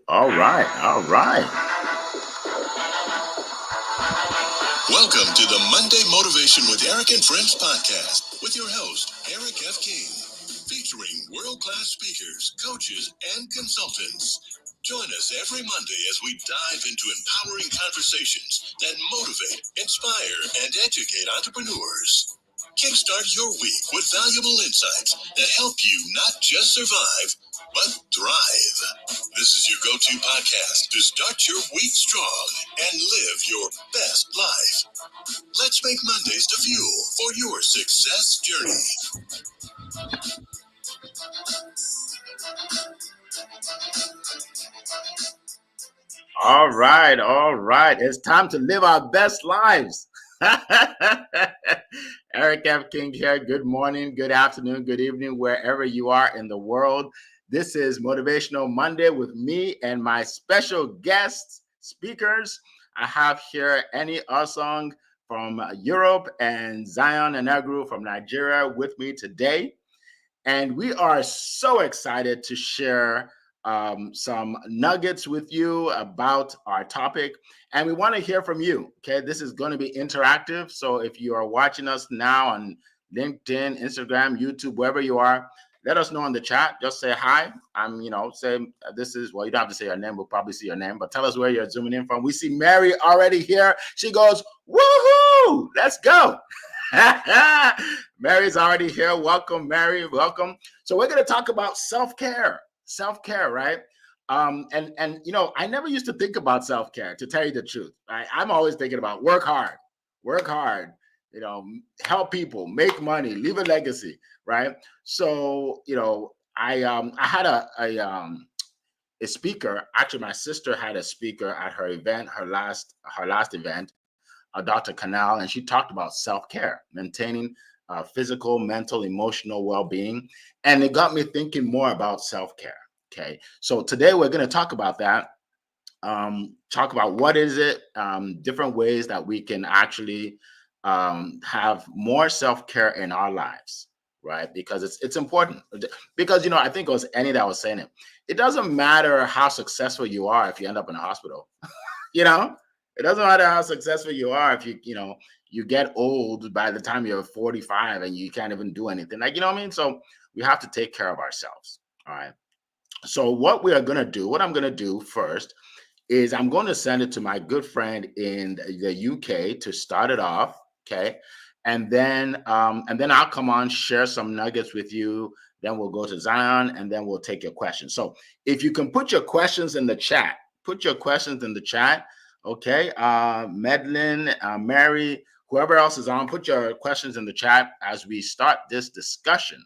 All right, all right. Welcome to the Monday Motivation with Eric and Friends podcast with your host, Eric F. King, featuring world-class speakers, coaches, and consultants. Join us every Monday as we dive into empowering conversations that motivate, inspire, and educate entrepreneurs. Kickstart your week with valuable insights that help you not just survive, but thrive. This is your go-to podcast to start your week strong and live your best life. Let's make Mondays the fuel for your success journey. All right, all right. It's time to live our best lives. Eric F. King here. Good morning, good afternoon, good evening, wherever you are in the world. This is Motivational Monday with me and my special guest speakers. I have here Annie Osong from Europe and Zion Enegru from Nigeria with me today. And we are so excited to share some nuggets with you about our topic. And we want to hear from you. Okay, this is going to be interactive. So if you are watching us now on LinkedIn, Instagram, YouTube, wherever you are, let us know in the chat. Just say hi. Say this is, well, you don't have to say your name. We'll probably see your name, but tell us where you're zooming in from. We see Mary already here. She goes, woohoo, let's go. Mary's already here. Welcome, Mary. Welcome. So we're going to talk about self-care. Self-care, right? And I never used to think about self-care, to tell you the truth. Right? I'm always thinking about work hard, help people, make money, leave a legacy, right? So, I had a speaker. Actually, my sister had a speaker at her event, her last event, Dr. Canal, and she talked about self-care, maintaining physical, mental, emotional well-being. And it got me thinking more about self-care. Okay. So today we're going to talk about that. Talk about what is it, different ways that we can actually have more self-care in our lives, right? Because it's important. Because I think it was Annie that was saying it. It doesn't matter how successful you are if you end up in a hospital. you know it doesn't matter how successful you are if you get old by the time you're 45 and you can't even do anything, like, what I mean. So we have to take care of ourselves. All right. So what I'm going to do first is I'm going to send it to my good friend in the UK to start it off. Okay. And then I'll come on, share some nuggets with you. Then we'll go to Zion, and then we'll take your questions. So if you can put your questions in the chat, Okay. Medlin, Mary, whoever else is on, put your questions in the chat as we start this discussion.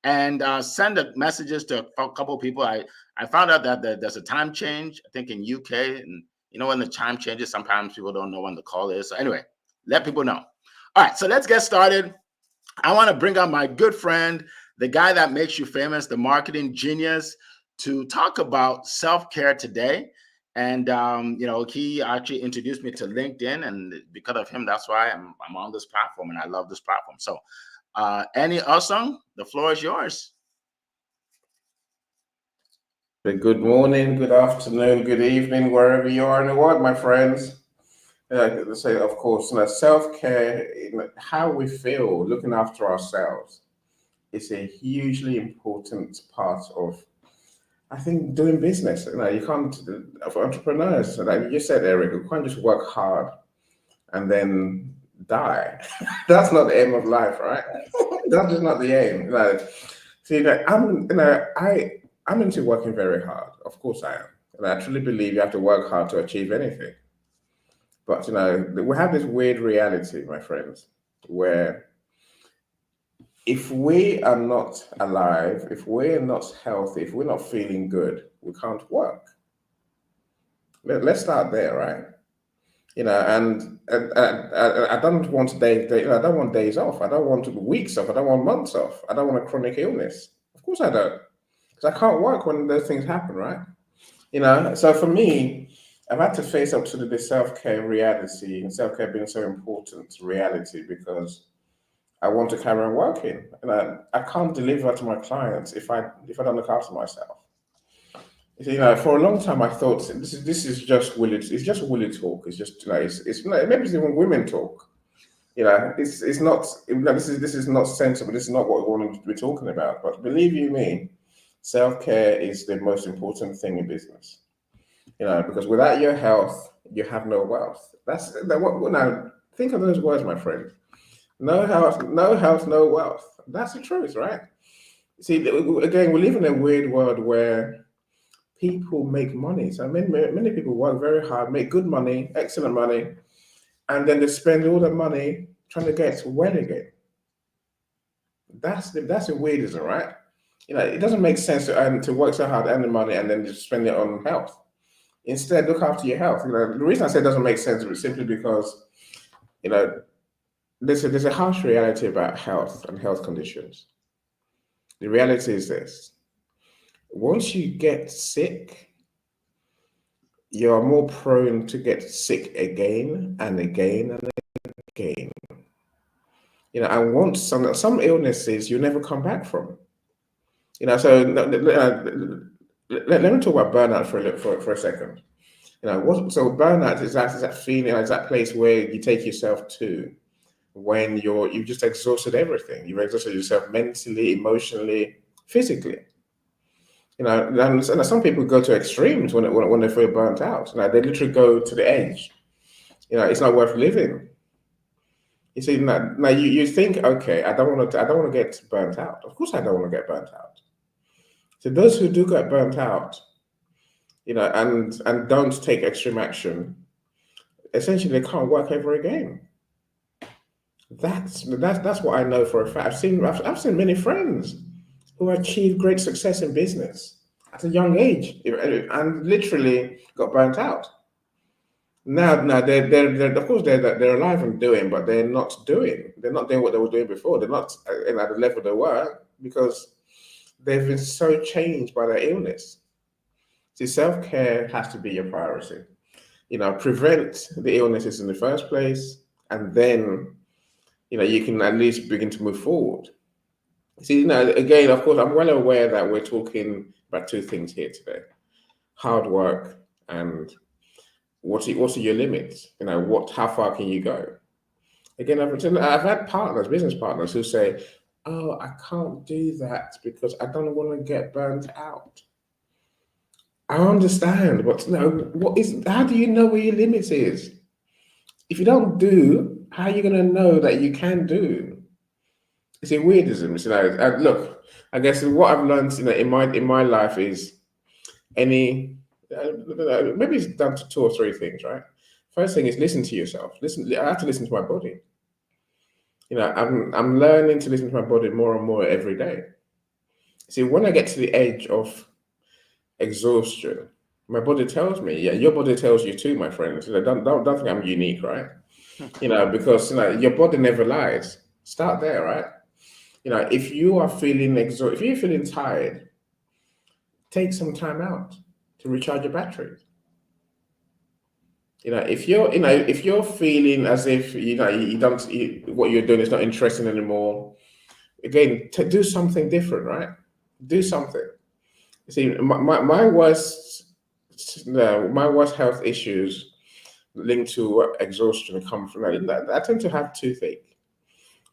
And send the messages to a couple of people. I found out that there's a time change, I think, in UK. And when the time changes, sometimes people don't know when the call is. So anyway, let people know. All right, so let's get started. I want to bring up my good friend, the guy that makes you famous, the marketing genius, to talk about self-care today. And he actually introduced me to LinkedIn, and because of him, that's why I'm on this platform, and I love this platform. So, Annie Osung, the floor is yours. Good morning, good afternoon, good evening, wherever you are in the world, my friends. Say, of course, self-care, how we feel, looking after ourselves, is a hugely important part of, I think, doing business. You can't, for entrepreneurs, like you just said, Eric, you can't just work hard and then die. That's not the aim of life, right? That's just not the aim. I'm into working very hard. Of course I am. And I truly believe you have to work hard to achieve anything. But we have this weird reality, my friends, where if we are not alive, if we're not healthy, if we're not feeling good, we can't work. Let's start there, right? And I don't want I don't want days off. I don't want weeks off. I don't want months off. I don't want a chronic illness. Of course I don't, because I can't work when those things happen, right? So for me, I've had to face up to the self-care reality, and self-care being so important reality, because I want to carry on working, and I can't deliver to my clients if I don't look after myself. For a long time I thought this is just Willie. It's just Willie talk. It's just it's maybe it's even women talk. It's not. This is not sensible. This is not what we want to be talking about. But believe you me, self-care is the most important thing in business. Because without your health, you have no wealth. That's that. What now? Think of those words, my friend. No health, no wealth. That's the truth, right? See, again, we live in a weird world where people make money. So many people work very hard, make good money, excellent money, and then they spend all the money trying to get well again. That's the weirdism, right? It doesn't make sense to work so hard, earn the money, and then just spend it on health. Instead, look after your health. The reason I say it doesn't make sense is simply because there's a harsh reality about health and health conditions. The reality is this: once you get sick, you're more prone to get sick again and again and again. And once some illnesses you never come back from. So let me talk about burnout for a second. So burnout is that feeling, is that place where you take yourself to when you've just exhausted everything. You've exhausted yourself mentally, emotionally, physically. And some people go to extremes when they feel burnt out. They literally go to the edge. It's not worth living. You see, now you think, okay, I don't want to get burnt out. Of course, I don't want to get burnt out. So those who do get burnt out, and don't take extreme action, essentially they can't work ever again. That's what I know for a fact. I've seen many friends who achieved great success in business at a young age and literally got burnt out. Now they're of course they're alive and doing, but they're not doing what they were doing before. They're not at the level they were because they've been so changed by their illness. See, self-care has to be your priority. Prevent the illnesses in the first place, and then you can at least begin to move forward. See, again, of course, I'm well aware that we're talking about two things here today: hard work and what are your limits? How far can you go? Again, I've had business partners who say, "Oh, I can't do that because I don't want to get burnt out." I understand, but how do you know where your limit is? If you don't do, how are you going to know that you can do? It's a weirdism. Look, I guess what I've learned, in my life is maybe it's down to two or three things, right? First thing is listen to yourself. I have to listen to my body. I'm learning to listen to my body more and more every day. See, when I get to the edge of exhaustion, my body tells me, yeah, your body tells you too, my friends. Don't think I'm unique, right? Because your body never lies. Start there, right? If you are feeling exhausted, if you're feeling tired, take some time out to recharge your batteries. If you're feeling as if what you're doing is not interesting anymore, again, do something different, right? Do something. See, my worst health issues linked to exhaustion come from that. I tend to have toothache.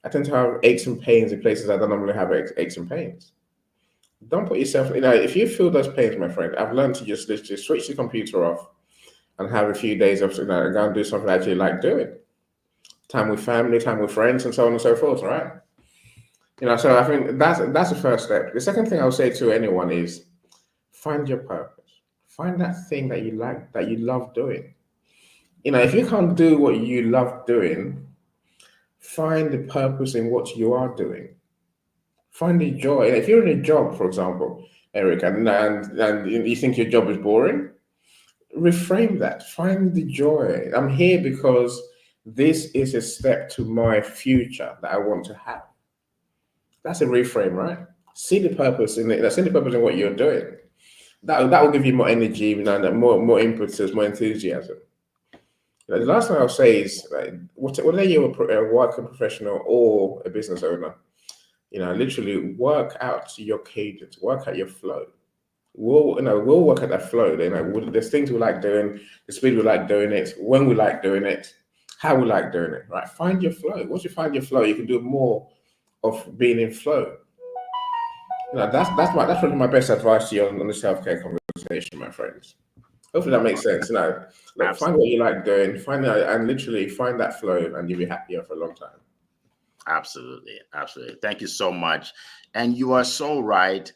I tend to have aches and pains in places I don't normally have aches and pains. Don't put yourself, if you feel those pains, my friend, I've learned to just switch the computer off and have a few days of, go and do something I actually like doing. Time with family, time with friends, and so on and so forth, right? So I think that's the first step. The second thing I'll say to anyone is find your purpose. Find that thing that you like, that you love doing. If you can't do what you love doing, find the purpose in what you are doing. Find the joy. If you're in a job, for example, Eric, and you think your job is boring, reframe that. Find the joy. I'm here because this is a step to my future that I want to have. That's a reframe, right? See the purpose in it. See the purpose in what you're doing. That will give you more energy, more impetus, more enthusiasm. The last thing I'll say is, whether you're a working professional or a business owner, literally work out your cadence, work out your flow. we'll work at that flow. There's things we like doing, the speed we like doing it, when we like doing it, how we like doing it. Right? Find your flow. Once you find your flow, you can do more of being in flow. That's probably my best advice to you on the self-care conversation, my friends. Hopefully that makes sense. Look, find what you like doing, find out, and literally find that flow, and you'll be happier for a long time. Absolutely. Thank you so much. And you are so right.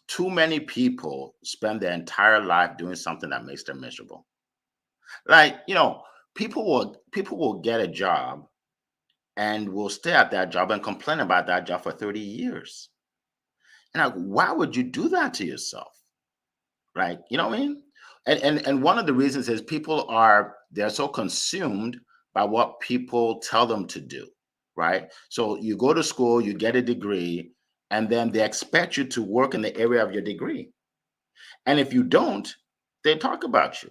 Too many people spend their entire life doing something that makes them miserable. Like, people will get a job and will stay at that job and complain about that job for 30 years. And why would you do that to yourself? Right? You know what I mean? And one of the reasons is they're so consumed by what people tell them to do. Right? So you go to school, you get a degree, and then they expect you to work in the area of your degree. And if you don't, they talk about you.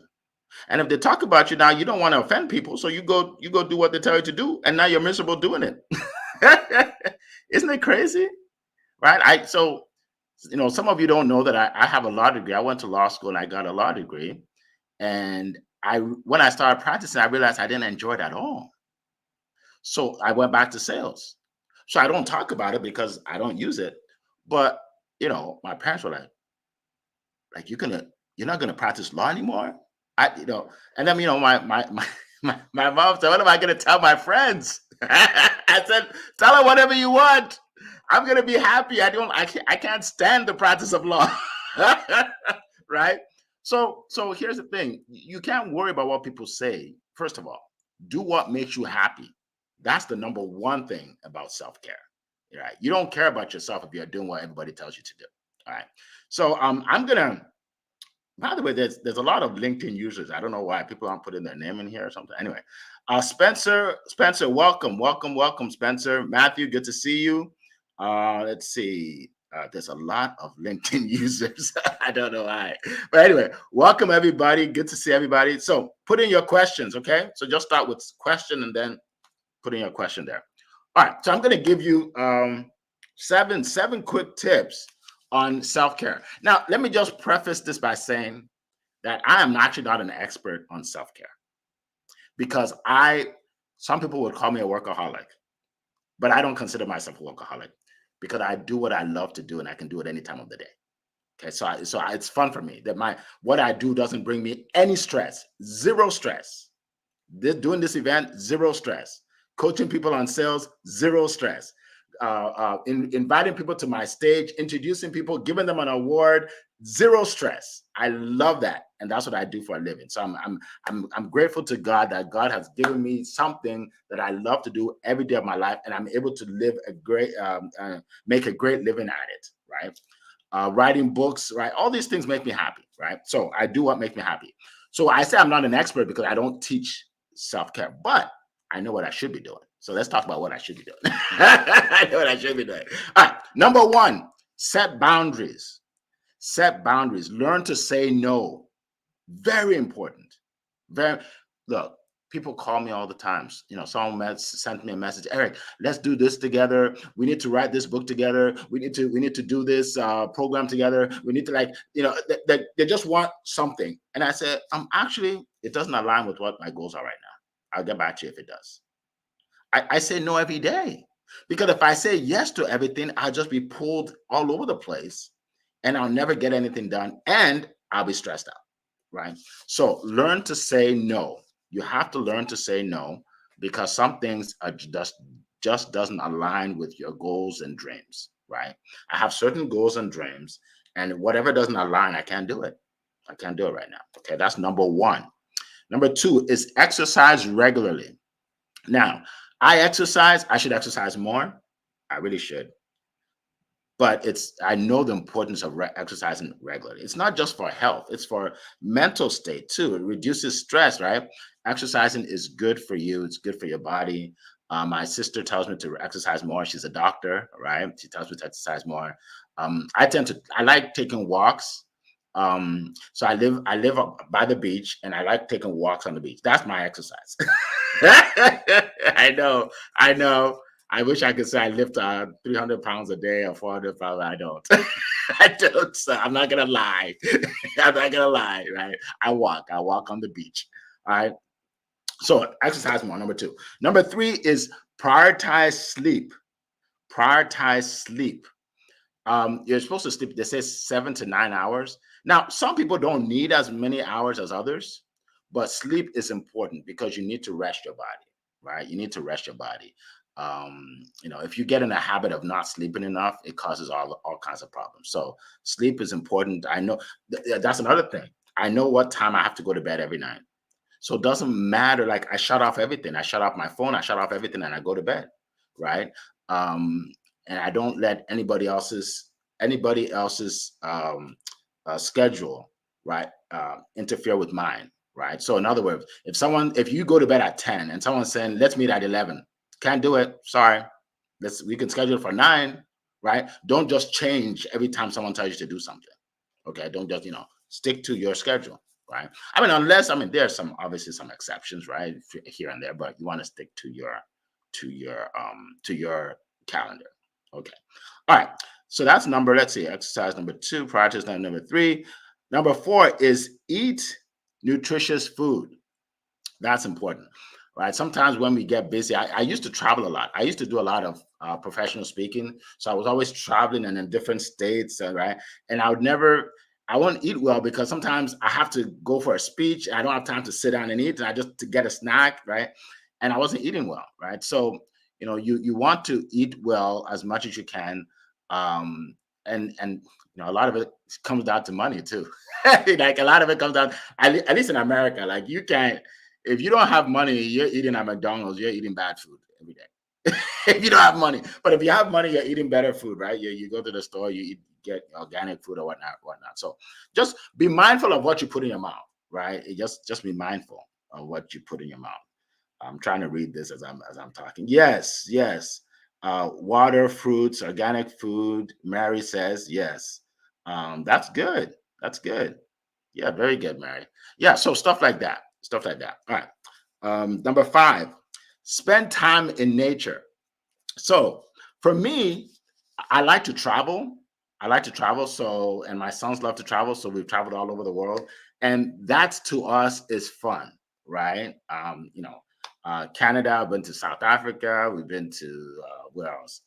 And if they talk about you now, you don't want to offend people, so you go do what they tell you to do, and now you're miserable doing it. Isn't it crazy? Right? So some of you don't know that I have a law degree. I went to law school and I got a law degree. And when I started practicing, I realized I didn't enjoy it at all. So I went back to sales. So I don't talk about it because I don't use it. But my parents were like, you're not gonna practice law anymore. And then my mom said, what am I gonna tell my friends? I said, tell her whatever you want. I'm gonna be happy. I can't stand the practice of law. Right? So here's the thing. You can't worry about what people say. First of all, do what makes you happy. That's the number one thing about self-care. Right? You don't care about yourself if you're doing what everybody tells you to do. All right. So I'm gonna. By the way, there's a lot of LinkedIn users. I don't know why people aren't putting their name in here or something. Anyway, Spencer, welcome, Spencer. Matthew, good to see you. Let's see. There's a lot of LinkedIn users. I don't know why. But anyway, welcome everybody. Good to see everybody. So put in your questions, okay? So just start with question and then put in your question there. All right. So I'm going to give you seven quick tips on self-care. Now, let me just preface this by saying that I am actually not an expert on self-care because some people would call me a workaholic, but I don't consider myself a workaholic because I do what I love to do and I can do it any time of the day. Okay, so it's fun for me that what I do doesn't bring me any stress, zero stress. Doing this event, zero stress. Coaching people on sales, zero stress. Inviting people to my stage, introducing people, giving them an award, zero stress. I love that, and that's what I do for a living. So I'm grateful to God that God has given me something that I love to do every day of my life, and I'm able to live make a great living at it. Right, writing books, right? All these things make me happy, right? So I do what makes me happy. So I say I'm not an expert because I don't teach self-care, but I know what I should be doing. So let's talk about what I should be doing. I know what I should be doing. All right. Number one, set boundaries. Set boundaries. Learn to say no. Very important. Look, people call me all the time. Someone sent me a message. Eric, let's do this together. We need to write this book together. We need to do this program together. We need to they just want something. And I said, it doesn't align with what my goals are right now. I'll get back to you if it does. I say no every day because if I say yes to everything, I'll just be pulled all over the place and I'll never get anything done and I'll be stressed out, right? So learn to say no. You have to learn to say no because some things are just doesn't align with your goals and dreams, right? I have certain goals and dreams and whatever doesn't align, I can't do it. I can't do it right now. Okay, that's number one. Number two is exercise regularly. Now, I exercise. I should exercise more. I really should. But I know the importance of exercising regularly. It's not just for health. It's for mental state too. It reduces stress, right? Exercising is good for you. It's good for your body. My sister tells me to exercise more. She's a doctor, right? She tells me to exercise more. I like taking walks. So I live up by the beach and I like taking walks on the beach. That's my exercise. I know. I wish I could say I lift 300 pounds a day or 400 pounds. I don't. I don't. So I'm not gonna lie. I'm not gonna lie, right? I walk. I walk on the beach. All right. So exercise more. Number two. Number three is prioritize sleep. Prioritize sleep. You're supposed to sleep, they say 7 to 9 hours. Now, some people don't need as many hours as others, but sleep is important because you need to rest your body, right? You need to rest your body. If you get in a habit of not sleeping enough, it causes all kinds of problems. So sleep is important. I know that's another thing. I know what time I have to go to bed every night. So it doesn't matter. Like I shut off everything. I shut off my phone. I shut off everything, and I go to bed, right? Um, and I don't let anybody else's schedule, right, interfere with mine, right? So in other words, if you go to bed at 10 and someone's saying let's meet at 11, can't do it. Sorry, we can schedule for 9, right? Don't just change every time someone tells you to do something. Okay, don't just stick to your schedule, right? There's obviously some exceptions, right, here and there, but you want to stick to your calendar. Okay. All right. So that's let's see, exercise number 2, practice number 3. Number 4 is eat nutritious food. That's important, right? Sometimes when we get busy, I used to travel a lot. I used to do a lot of professional speaking. So I was always traveling and in different states, right? And I won't eat well because sometimes I have to go for a speech. I don't have time to sit down and eat, and I just to get a snack, right? And I wasn't eating well, right? So you want to eat well as much as you can, and a lot of it comes down to money too. Like a lot of it comes down, at least in America. Like you can't, if you don't have money, you're eating at McDonald's. You're eating bad food every day. If you don't have money, but if you have money, you're eating better food, right? You go to the store, get organic food or whatnot. So just be mindful of what you put in your mouth, right? Just be mindful of what you put in your mouth. I'm trying to read this as I'm talking. Yes. Water, fruits, organic food. Mary says yes. That's good. That's good. Yeah, very good, Mary. Yeah, so stuff like that. All right. Number 5, spend time in nature. So for me, I like to travel. So, and my sons love to travel. So we've traveled all over the world. And that to us is fun, right? Canada, I've been to South Africa. We've been to, where else?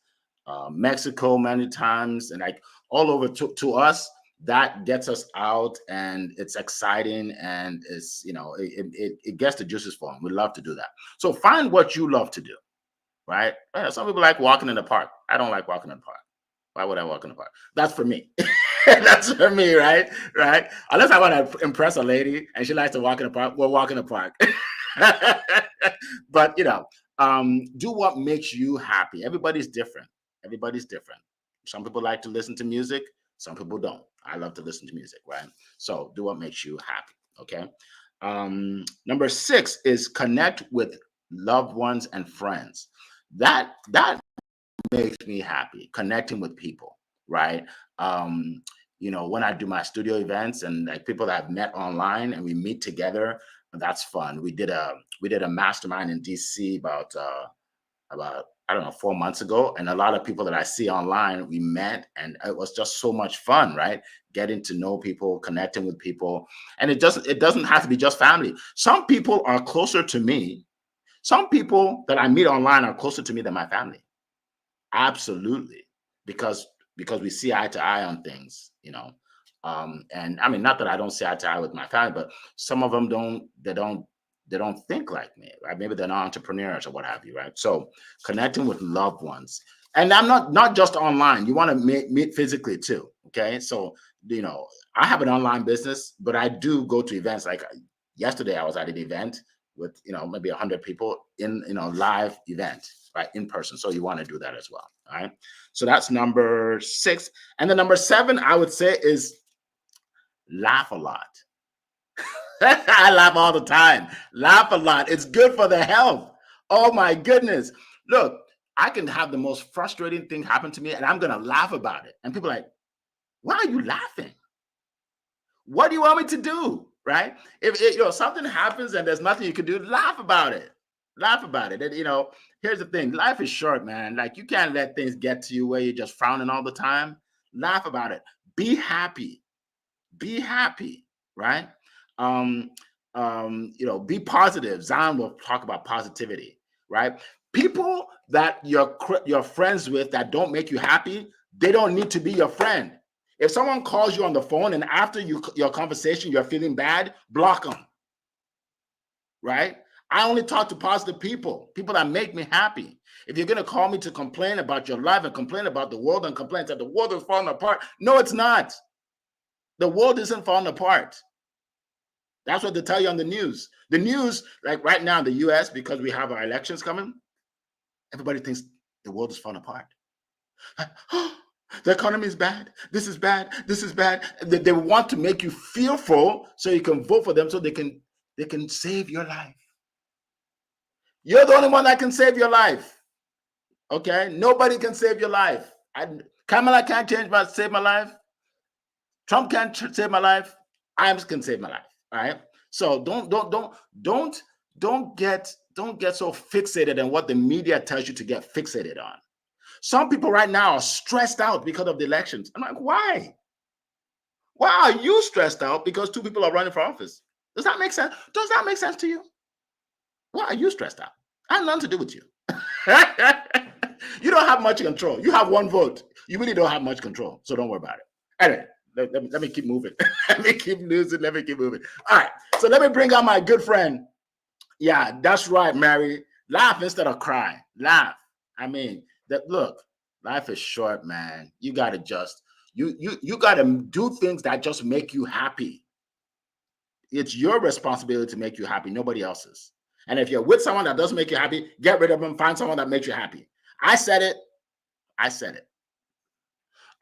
Mexico many times. And like all over to us, that gets us out and it's exciting and it's, it gets the juices flowing. We love to do that. So find what you love to do, right? Some people like walking in the park. I don't like walking in the park. Why would I walk in the park? That's for me. That's for me, right? Unless I want to impress a lady and she likes to walk in the park, we'll walk in the park. But do what makes you happy. Everybody's different. Some people like to listen to music. Some people don't. I love to listen to music, right? So do what makes you happy. Okay. Number 6 is connect with loved ones and friends. That makes me happy, connecting with people, right? When I do my studio events and like people that I've met online and we meet together, that's fun. We did a mastermind in DC about I don't know 4 months ago, and a lot of people that I see online we met, and it was just so much fun, right? Getting to know people, connecting with people, and it doesn't have to be just family. Some people are closer to me. Some people that I meet online are closer to me than my family. Absolutely, because we see eye to eye on things, and I mean, not that I don't see eye to eye with my family, but some of them don't think like me, right? Maybe they're not entrepreneurs or what have you, right? So connecting with loved ones, and I'm not just online. You want to meet physically too, okay? So I have an online business, but I do go to events. Like yesterday, I was at an event with maybe 100 people in live event, right, in person. So you want to do that as well. All right. So that's number 6. And then number 7, I would say, is laugh a lot. I laugh all the time. Laugh a lot. It's good for the health. Oh my goodness. Look, I can have the most frustrating thing happen to me and I'm going to laugh about it. And people are like, why are you laughing? What do you want me to do? Right? If something happens and there's nothing you can do, laugh about it. And here's the thing. Life is short, man. Like you can't let things get to you where you're just frowning all the time. Laugh about it. Be happy. Be happy, right? Be positive. Zion will talk about positivity, right? People that you're friends with that don't make you happy, they don't need to be your friend. If someone calls you on the phone and after your conversation you're feeling bad, block them, right? I only talk to positive people that make me happy. If you're going to call me to complain about your life and complain about the world and complain that the world is falling apart, no, it's not. The world isn't falling apart. That's what they tell you on the news. The news, like right now in the US, because we have our elections coming, everybody thinks the world is falling apart. The economy is bad. This is bad. This is bad. They want to make you fearful so you can vote for them so they can save your life. You're the only one that can save your life. Okay? Nobody can save your life. Kamala can't save my life. Trump can't save my life. I can save my life. All right. So don't get so fixated on what the media tells you to get fixated on. Some people right now are stressed out because of the elections. I'm like, why? Why are you stressed out because two people are running for office? Does that make sense? Does that make sense to you? Why are you stressed out? I have nothing to do with you. You don't have much control. You have one vote. You really don't have much control. So don't worry about it. Anyway, let me keep moving. Let me keep losing. Let me keep moving. All right. So let me bring out my good friend. Yeah, that's right, Mary. Laugh instead of cry. Laugh. I mean, look, life is short, man. You gotta you gotta do things that just make you happy. It's your responsibility to make you happy, nobody else's. And if you're with someone that doesn't make you happy, get rid of them. Find someone that makes you happy. I said it.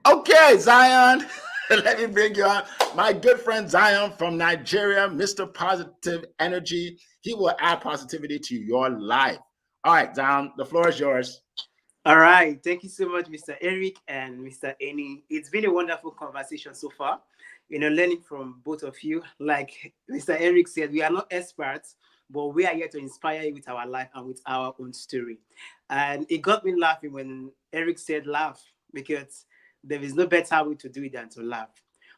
Okay, Zion. Let me bring you on. My good friend Zion from Nigeria, Mr. Positive Energy. He will add positivity to your life. All right, Zion, the floor is yours. All right. Thank you so much, Mr. Eric and Mr. Eni. It's been a wonderful conversation so far. Learning from both of you. Like Mr. Eric said, we are not experts, but we are here to inspire you with our life and with our own story. And it got me laughing when Eric said laugh, because there is no better way to do it than to laugh.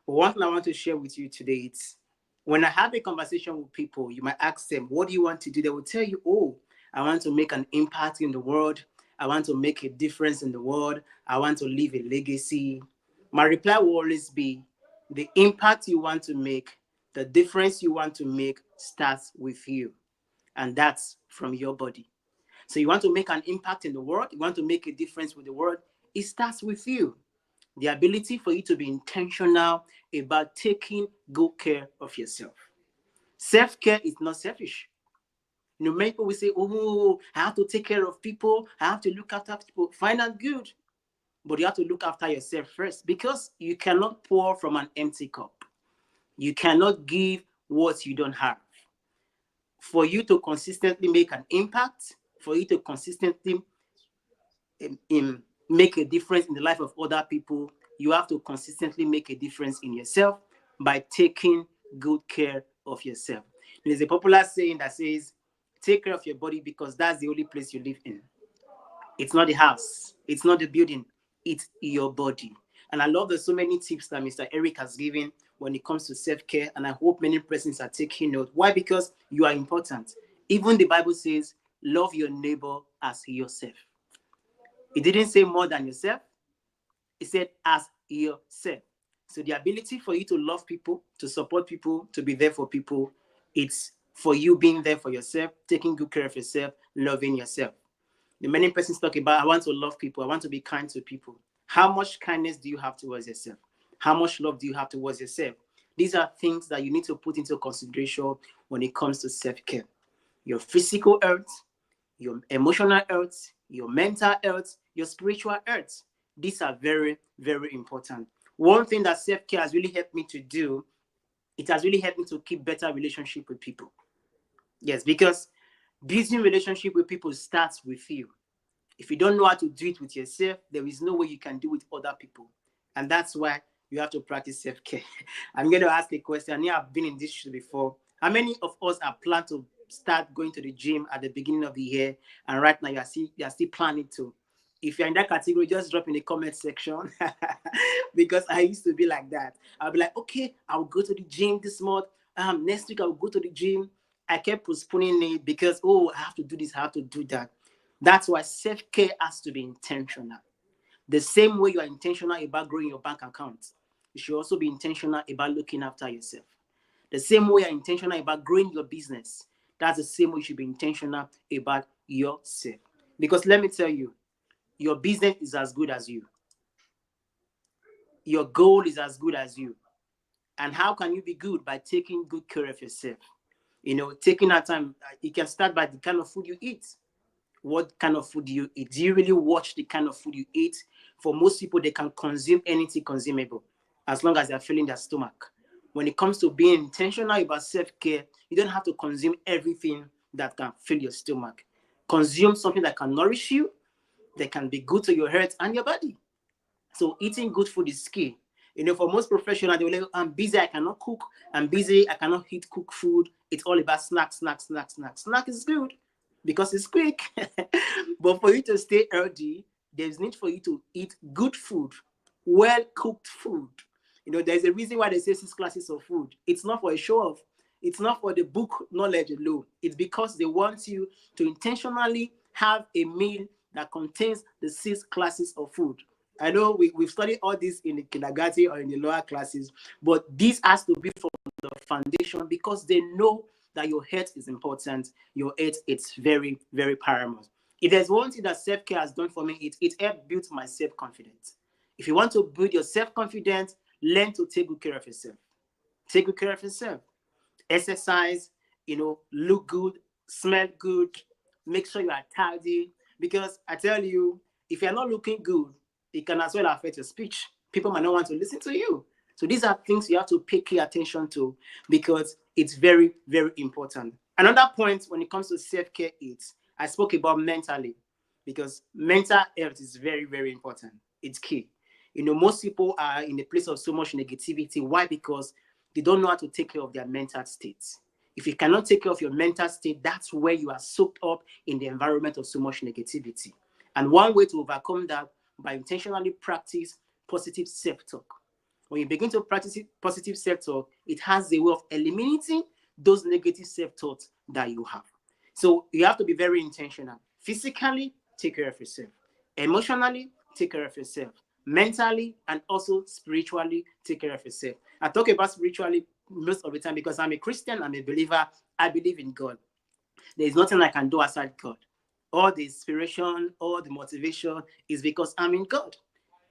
But one thing I want to share with you today is when I have a conversation with people, you might ask them, what do you want to do? They will tell you, oh, I want to make an impact in the world. I want to make a difference in the world. I want to leave a legacy. My reply will always be, the impact you want to make, the difference you want to make starts with you. And that's from your body. So you want to make an impact in the world, you want to make a difference with the world, it starts with you. The ability for you to be intentional about taking good care of yourself. Self-care is not selfish. Many people will say, oh, I have to take care of people. I have to look after people. Fine and good. But you have to look after yourself first, because you cannot pour from an empty cup. You cannot give what you don't have. For you to consistently make an impact, for you to consistently make a difference in the life of other people, you have to consistently make a difference in yourself by taking good care of yourself. There's a popular saying that says, take care of your body because that's the only place you live in. It's not the house. It's not the building. It's your body. And I love there's so many tips that Mr. Eric has given when it comes to self-care. And I hope many persons are taking note. Why? Because you are important. Even the Bible says, love your neighbor as yourself. It didn't say more than yourself. It said as yourself. So the ability for you to love people, to support people, to be there for people, it's for you being there for yourself, taking good care of yourself, loving yourself. The many persons talk about, I want to love people. I want to be kind to people. How much kindness do you have towards yourself? How much love do you have towards yourself? These are things that you need to put into consideration when it comes to self-care. Your physical health, your emotional health, your mental health, your spiritual health. These are very, very important. One thing that self-care has really helped me to do, it has really helped me to keep better relationship with people. Yes, because building relationship with people starts with you. If you don't know how to do it with yourself, there is no way you can do it with other people. And that's why you have to practice self-care. I'm going to ask a question. I know I've been in this show before. How many of us are planning to start going to the gym at the beginning of the year, and right now you are still planning to If you're in that category, just drop in the comment section. Because I used to be like that. I'll be like, okay, I'll go to the gym this month. Next week I'll go to the gym. I kept postponing it because, oh, I have to do this, I have to do that. That's why self-care has to be intentional. The same way you are intentional about growing your bank account, you should also be intentional about looking after yourself. The same way you're intentional about growing your business, that's the same way you should be intentional about yourself. Because let me tell you, your business is as good as you. Your goal is as good as you. And how can you be good? By taking good care of yourself. Taking that time, you can start by the kind of food you eat. What kind of food do you eat? Do you really watch the kind of food you eat? For most people, they can consume anything consumable as long as they're filling their stomach. When it comes to being intentional about self-care, you don't have to consume everything that can fill your stomach. Consume something that can nourish you, that can be good to your health and your body. So eating good food is key. For most professionals, they will like, I'm busy, I cannot cook. I'm busy, I cannot eat cook food. It's all about snack. Snack is good because it's quick. But for you to stay healthy, there's need for you to eat good food, well-cooked food. There's a reason why they say 6 classes of food. It's not for a show-off. It's not for the book knowledge alone. It's because they want you to intentionally have a meal that contains the 6 classes of food. I know we've studied all this in the kindergarten or in the lower classes, but this has to be from the foundation because they know that your health is important. Your health is very, very paramount. If there's one thing that self-care has done for me, it helped build my self-confidence. If you want to build your self-confidence, learn to take good care of yourself. Take good care of yourself. Exercise, look good, smell good, make sure you are tidy. Because I tell you, if you're not looking good, it can as well affect your speech. People might not want to listen to you. So these are things you have to pay key attention to because it's very, very important. Another point when it comes to self-care is, I spoke about mentally because mental health is very, very important. It's key. Most people are in a place of so much negativity. Why? Because they don't know how to take care of their mental states. If you cannot take care of your mental state, that's where you are soaked up in the environment of so much negativity. And one way to overcome that, by intentionally practice positive self-talk. When you begin to practice positive self-talk, it has a way of eliminating those negative self-thoughts that you have. So you have to be very intentional. Physically, take care of yourself. Emotionally, take care of yourself. Mentally, and also spiritually, take care of yourself. I talk about spiritually most of the time because I'm a Christian, I'm a believer, I believe in God. There is nothing I can do outside God. All the inspiration, all the motivation is because I'm in God.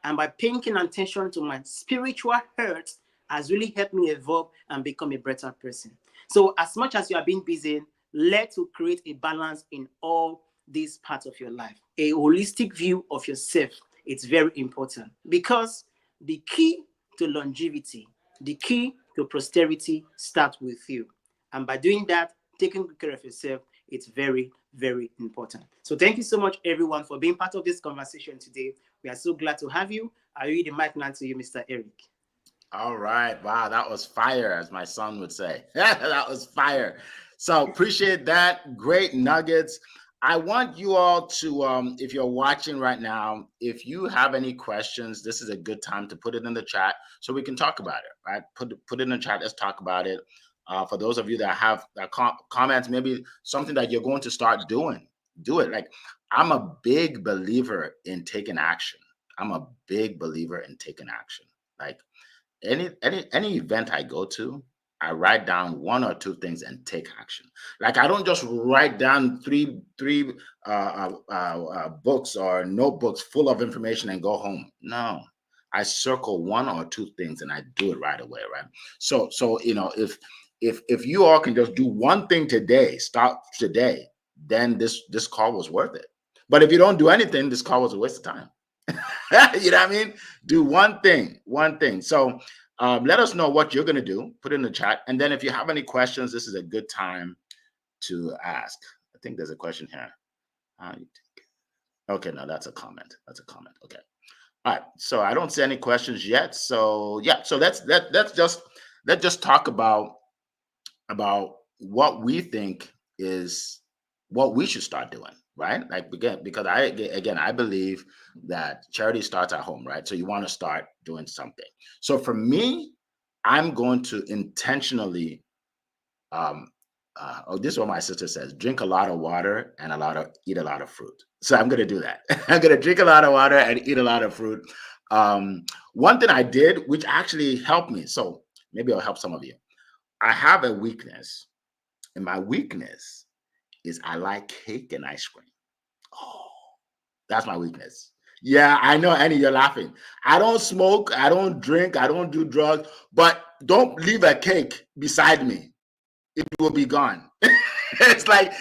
And by paying attention to my spiritual health has really helped me evolve and become a better person. So as much as you are being busy, learn to create a balance in all these parts of your life. A holistic view of yourself is very important because the key to longevity, the key to prosperity starts with you. And by doing that, taking good care of yourself, it's very, very important. So thank you so much, everyone, for being part of this conversation today. We are so glad to have you. I read the mic now to you, Mr. Eric. All right. Wow, that was fire, as my son would say. That was fire. So appreciate that. Great nuggets. I want you all to, if you're watching right now, if you have any questions, this is a good time to put it in the chat so we can talk about it, right? Put it in the chat. Let's talk about it. For those of you that have comments, maybe something that you're going to start doing, do it. Like, I'm a big believer in taking action. I'm a big believer in taking action. Like, any event I go to, I write down 1 or 2 things and take action. Like, I don't just write down three books or notebooks full of information and go home. No, I circle 1 or 2 things and I do it right away, right? So if you all can just do 1 thing today, start today, then this call was worth it. But if you don't do anything, this call was a waste of time. You know what I mean? Do 1 thing. So let us know what you're going to do. Put it in the chat. And then if you have any questions, this is a good time to ask. I think there's a question here. Okay, no, that's a comment. Okay. All right. So I don't see any questions yet. So yeah. So let's just talk about what we think is what we should start doing, right? Like again, because I believe that charity starts at home, right? So you want to start doing something. So for me, I'm going to intentionally this is what my sister says: drink a lot of water and eat a lot of fruit. So I'm gonna do that. I'm gonna drink a lot of water and eat a lot of fruit. One thing I did, which actually helped me, so maybe it'll help some of you. I have a weakness, and my weakness is I like cake and ice cream. Oh, that's my weakness. Yeah, I know, Annie, you're laughing. I don't smoke, I don't drink, I don't do drugs, but don't leave a cake beside me. It will be gone. it's like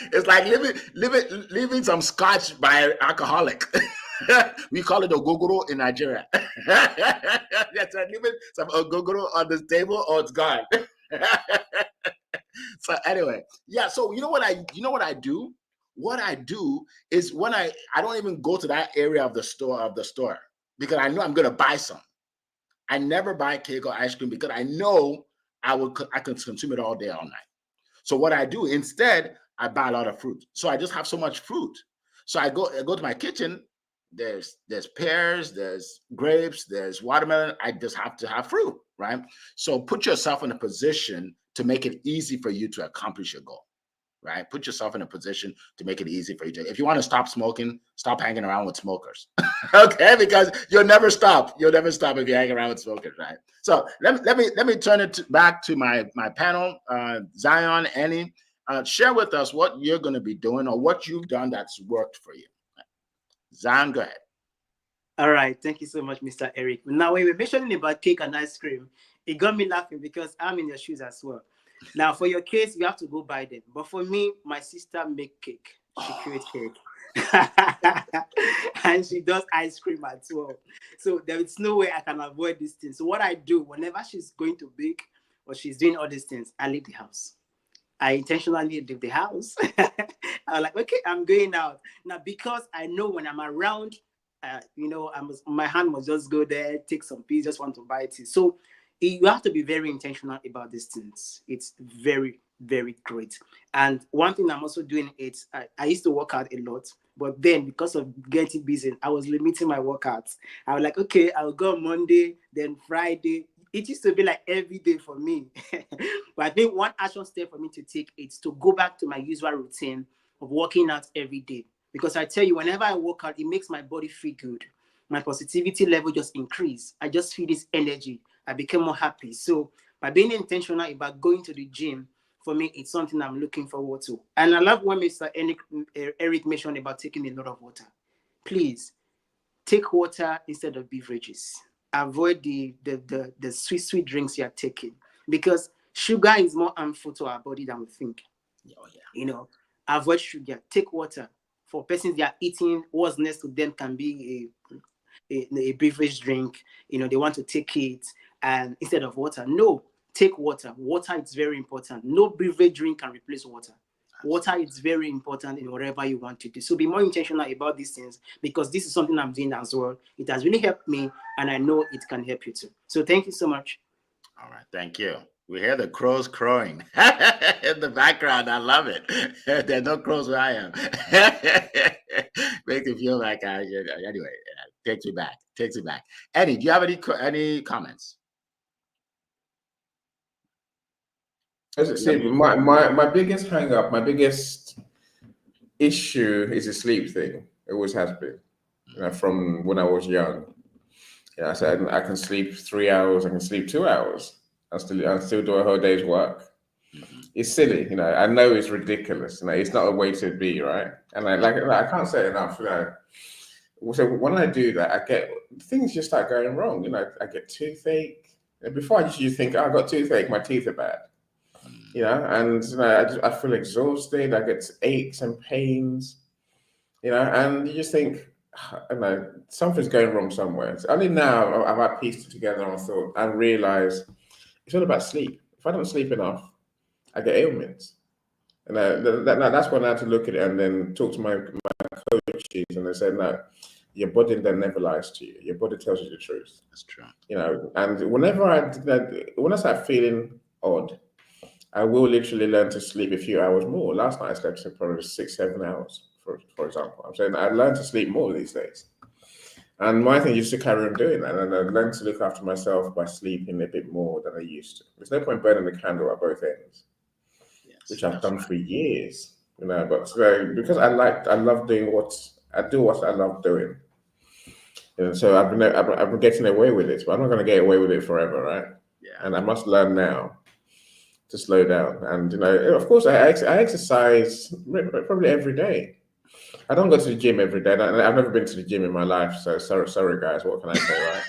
leaving some scotch by an alcoholic. We call it ogogoro in Nigeria. That's right, leaving some ogogoro on the table, or it's gone. So anyway, yeah. So you know what I do? What I do is when I don't even go to that area of the store because I know I'm gonna buy some. I never buy cake or ice cream because I know I can consume it all day, all night. So what I do instead, I buy a lot of fruit. So I just have so much fruit. So I go to my kitchen. There's pears, there's grapes, there's watermelon. I just have to have fruit, right? So put yourself in a position to make it easy for you to accomplish your goal, right? Put yourself in a position to make it easy for you to. If you want to stop smoking, stop hanging around with smokers, okay? Because you'll never stop. You'll never stop if you hang around with smokers, right? So let me turn it back to my panel. Zion, Annie, share with us what you're going to be doing or what you've done that's worked for you. Zion, go ahead. All right. Thank you so much, Mr. Eric. Now, when we were mentioning about cake and ice cream, it got me laughing because I'm in your shoes as well. Now, for your case, you have to go buy them. But for me, my sister make cake. She creates cake. And she does ice cream as well. So there is no way I can avoid these things. So what I do, whenever she's going to bake or she's doing all these things, I leave the house. I intentionally leave the house. I'm like, okay, I'm going out. Now, because I know when I'm around, my hand must just go there, take some peas, just want to buy it. So you have to be very intentional about these things. It's very, very great. And one thing I'm also doing is I used to work out a lot, but then because of getting busy, I was limiting my workouts. I was like, okay, I'll go on Monday, then Friday. It used to be like every day for me. But I think one action step for me to take is to go back to my usual routine of working out every day. Because I tell you, whenever I work out, it makes my body feel good. My positivity level just increase. I just feel this energy. I become more happy. So by being intentional about going to the gym, for me, it's something I'm looking forward to. And I love when Mr. Eric mentioned about taking a lot of water. Please take water instead of beverages. Avoid the sweet drinks you are taking, because sugar is more harmful to our body than we think. Oh, yeah. Avoid sugar. Take water. For persons that are eating, what's next to them can be a beverage drink. They want to take it, and instead of water, no, take water. Water is very important. No beverage drink can replace water. Water is very important in whatever you want to do. So be more intentional about these things, because this is something I'm doing as well. It has really helped me, and I know it can help you too. So thank you so much. All right, thank you. We hear the crows crowing in the background. I love it. There are no crows where I am. Makes me feel like anyway. Takes me back. Eddie, do you have any comments? See, my biggest hang up, my biggest issue is a sleep thing. It always has been, from when I was young. I said I can sleep 3 hours, I can sleep 2 hours. I still do a whole day's work. Mm-hmm. It's silly, I know it's ridiculous. It's not a way to be, right? And I can't say enough. So when I do that, things just start going wrong. I get toothache. Before I used to think, I got toothache, my teeth are bad. And I feel exhausted. I get aches and pains. And you just think, something's going wrong somewhere. It's only now I've pieced it together and realized it's all about sleep. If I don't sleep enough, I get ailments. And that's when I had to look at it and then talk to my coaches, and they said, no, your body then never lies to you. Your body tells you the truth. That's true. And whenever when I start feeling odd, I will literally learn to sleep a few hours more. Last night I slept for probably 6-7 hours for example. I'm saying I learned to sleep more these days. And my thing is to carry on doing that. And I learned to look after myself by sleeping a bit more than I used to. There's no point burning the candle at both ends, which I've done for years. But because I love doing what I love doing. And so I've been getting away with it, but I'm not going to get away with it forever, right? Yeah. And I must learn now to slow down. And of course, I exercise probably every day. I don't go to the gym every day. I've never been to the gym in my life, so sorry guys. What can I say, right?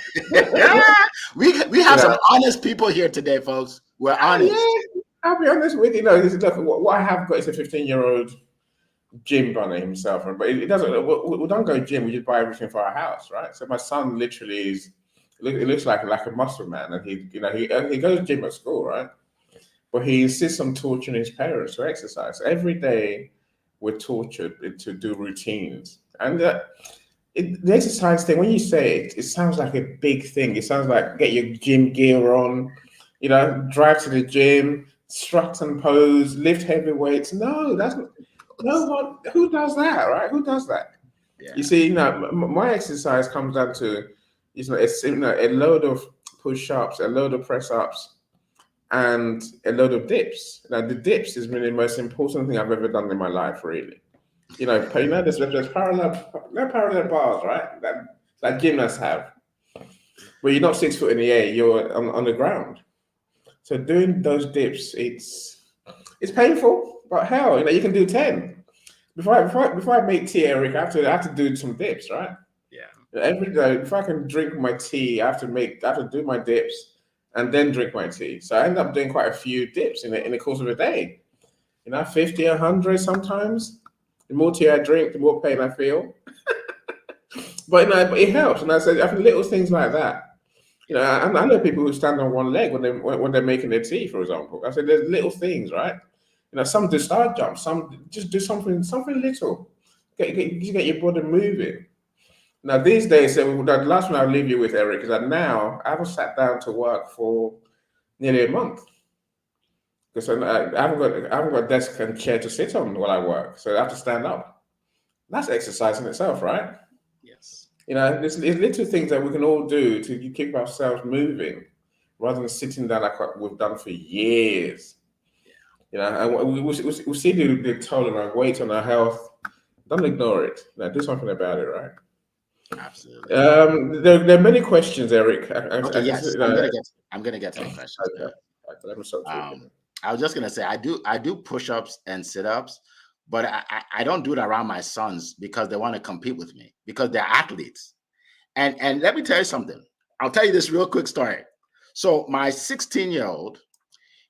we have some honest people here today, folks. We're honest. Yeah, I'll be honest with you. Look, what I have got is a 15-year-old gym runner himself, but it doesn't. We don't go gym. We just buy everything for our house, right? So my son literally is. It looks like a muscle man, and he goes gym at school, right? But he insists on torturing his parents to exercise every day. We're tortured to do routines, and the exercise thing. When you say it, it sounds like a big thing. It sounds like get your gym gear on, drive to the gym, strut and pose, lift heavy weights. No, that's no one. Who does that, right? Who does that? Yeah. You see, my exercise comes down to, it's a load of push-ups, a load of press-ups, and a load of dips. Now, the dips has been the most important thing I've ever done in my life, really. There's parallel bars, right? That gymnasts have. But you're not 6 foot in the air, you're on the ground. So doing those dips, it's painful, but hell, you can do 10. Before I make tea, Eric, I have to do some dips, right? Yeah. Every day, if I can drink my tea, I have to do my dips and then drink my tea. So I end up doing quite a few dips in the course of a day. 50, 100 sometimes. The more tea I drink, the more pain I feel. but it helps. And I said, little things like that. I know people who stand on one leg when they're making their tea, for example. I said, there's little things, right? Some do star jumps, some just do something little. Get your body moving. Now, these days, the last one I'll leave you with, Eric, is that now I haven't sat down to work for nearly a month. Because I haven't got a desk and chair to sit on while I work. So I have to stand up. That's exercise in itself, right? Yes. There's little things that we can all do to keep ourselves moving rather than sitting down like we've done for years. And we see the toll on our weight, on our health. Don't ignore it. Do something about it, right? Absolutely. There are many questions, Eric. Yes, I'm gonna get to the questions. Okay. I was just gonna say I do push-ups and sit-ups, but I don't do it around my sons because they want to compete with me because they're athletes. And let me tell you something. I'll tell you this real quick story. So my 16-year-old,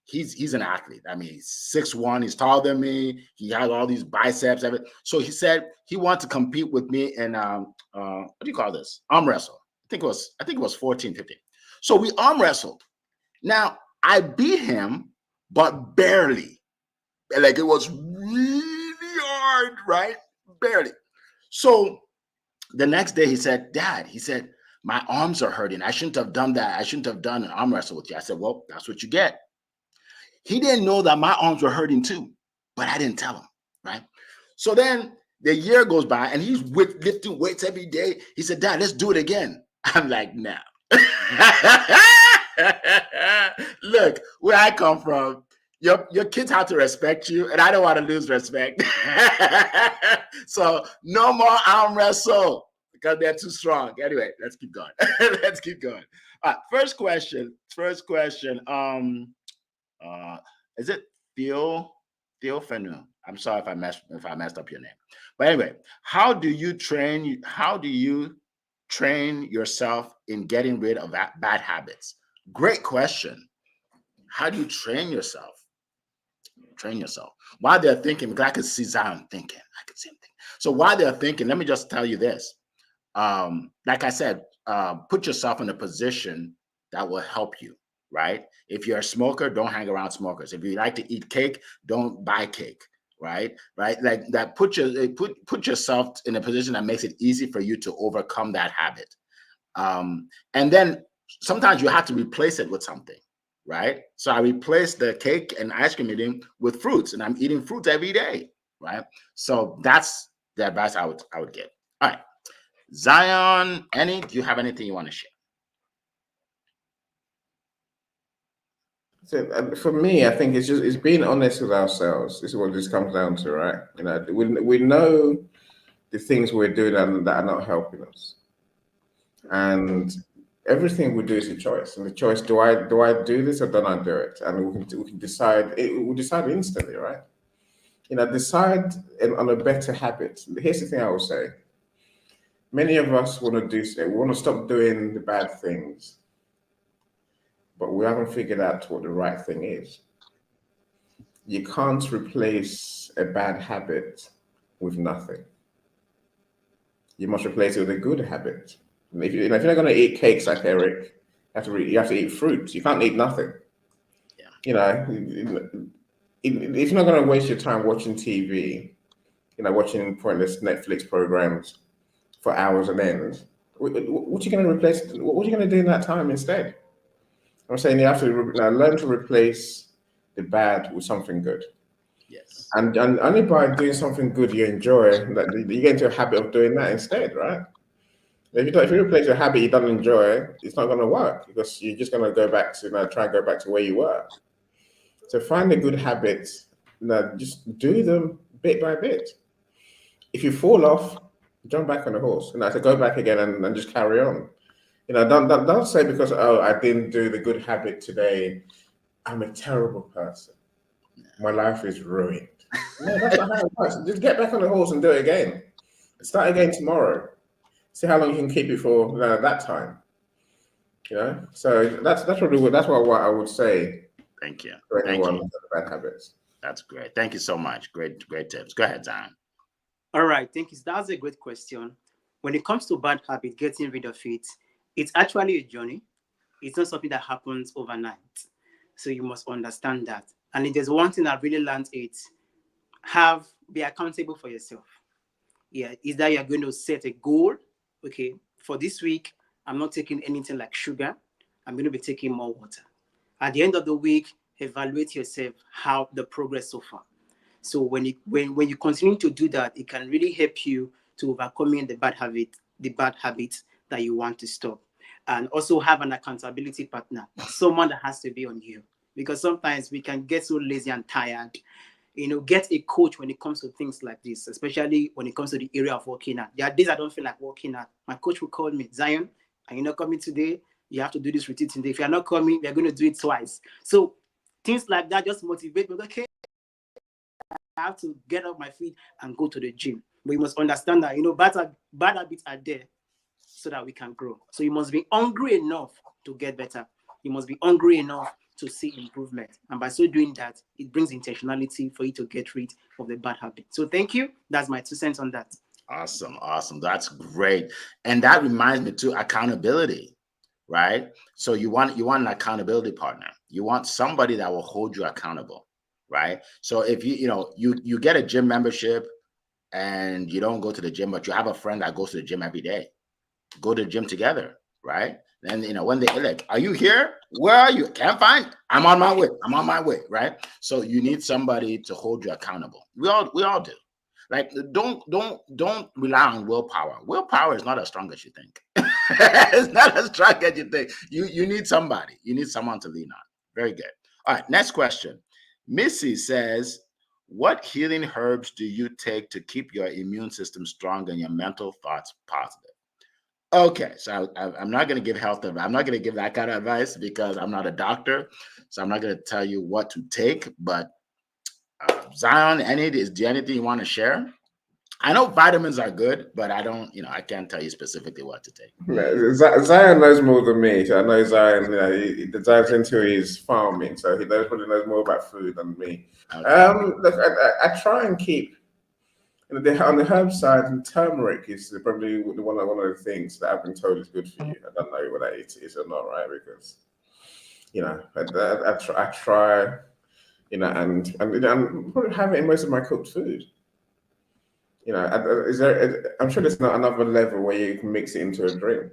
he's an athlete. I mean, he's 6'1", he's taller than me. He has all these biceps. Everything. So he said he wanted to compete with me in what do you call this? Arm wrestle. I think it was 14, 15. So we arm wrestled. Now I beat him, but barely. Like it was really hard, right? Barely. So the next day he said, Dad, my arms are hurting. I shouldn't have done that. I shouldn't have done an arm wrestle with you. I said, well, that's what you get. He didn't know that my arms were hurting too, but I didn't tell him, right? So then the year goes by and he's lifting weights every day. He said, Dad, let's do it again. I'm like, no. Look, where I come from, your kids have to respect you, and I don't want to lose respect. So no more arm wrestle because they're too strong. Anyway, let's keep going. Let's keep going. All right, first question. Is it Theo Fenu? I'm sorry if I messed up your name. But anyway, how do you train yourself in getting rid of bad habits? Great question. How do you train yourself? While they're thinking, because I could see Zion thinking. I could see him thinking. So while they're thinking, let me just tell you this. Like I said, put yourself in a position that will help you, right? If you're a smoker, don't hang around smokers. If you like to eat cake, don't buy cake, right? Like that. Put yourself in a position that makes it easy for you to overcome that habit. And then sometimes you have to replace it with something, right? So I replace the cake and ice cream eating with fruits, and I'm eating fruits every day, right? So that's the advice I would give. All right, Zion, do you have anything you want to share? So for me, I think it's being honest with ourselves. This is what this comes down to, right? We know the things we're doing that are not helping us, and everything we do is a choice. And the choice: do I do this or don't I do it? And we can decide. We'll decide instantly, right? Decide on a better habit. Here's the thing I will say: many of us want to do so. We want to stop doing the bad things, but we haven't figured out what the right thing is. You can't replace a bad habit with nothing. You must replace it with a good habit. And if you're not going to eat cakes like Eric, you have to eat fruit. You can't eat nothing. Yeah. If you're not going to waste your time watching TV, watching pointless Netflix programs for hours on end, what are you going to replace? What are you going to do in that time instead? I'm saying you have to learn to replace the bad with something good. Yes. And only by doing something good you enjoy, that you get into a habit of doing that instead, right? If you replace a habit you don't enjoy, it's not going to work because you're just going to go back to try and go back to where you were. So find the good habits, just do them bit by bit. If you fall off, jump back on the horse, so go back again and just carry on. Don't say because I didn't do the good habit today, I'm a terrible person. My life is ruined. No, that's not how it works. Just get back on the horse and do it again. Start again tomorrow. See how long you can keep it for that time. So that's what I would say. Thank you. For Thank anyone you. with bad habits. That's great. Thank you so much. Great tips. Go ahead, Zion. All right, thank you. That's a great question. When it comes to bad habit, getting rid of it, it's actually a journey. It's not something that happens overnight. So you must understand that. And if there's one thing I really learned, it's be accountable for yourself. Yeah, is that you're going to set a goal. Okay, for this week, I'm not taking anything like sugar. I'm going to be taking more water. At the end of the week, evaluate yourself how the progress so far. So when you continue to do that, it can really help you to overcoming the bad habits that you want to stop. And also have an accountability partner, someone that has to be on you. Because sometimes we can get so lazy and tired. Get a coach when it comes to things like this, especially when it comes to the area of working out. There are days I don't feel like working out. My coach will call me, Zion, are you not coming today? You have to do this routine today. If you're not coming, we're going to do it twice. So things like that just motivate me. Okay, I have to get off my feet and go to the gym. But you must understand that, bad habits are there so that we can grow. So you must be hungry enough to get better. You must be hungry enough to see improvement. And by so doing that, it brings intentionality for you to get rid of the bad habit. So thank you. That's my 2 cents on that. Awesome. That's great. And that reminds me too, accountability, right? So you want an accountability partner. You want somebody that will hold you accountable, right? So if you get a gym membership and you don't go to the gym, but you have a friend that goes to the gym every day, go to the gym together, right? Then when they're like, are you here? Where are you? Can't find. I'm on my way, right? So you need somebody to hold you accountable. We all do. Like, don't rely on willpower. Willpower is not as strong as you think. It's not as strong as you think. You need somebody. You need someone to lean on. Very good. All right, next question. Missy says, what healing herbs do you take to keep your immune system strong and your mental thoughts positive? Okay, so I'm not going to give health advice. I'm not going to give that kind of advice because I'm not a doctor. So I'm not going to tell you what to take. But Zion, anything you want to share? I know vitamins are good, but I don't, I can't tell you specifically what to take. Zion knows more than me. So I know Zion, he dives into his farming, so he probably knows more about food than me. Okay. Look, I try and keep, on the herb side, turmeric is probably one of the things that I've been told is good for you. I don't know whether it is or not, right? Because, I try, and probably have it in most of my cooked food. I'm sure there's not another level where you can mix it into a drink.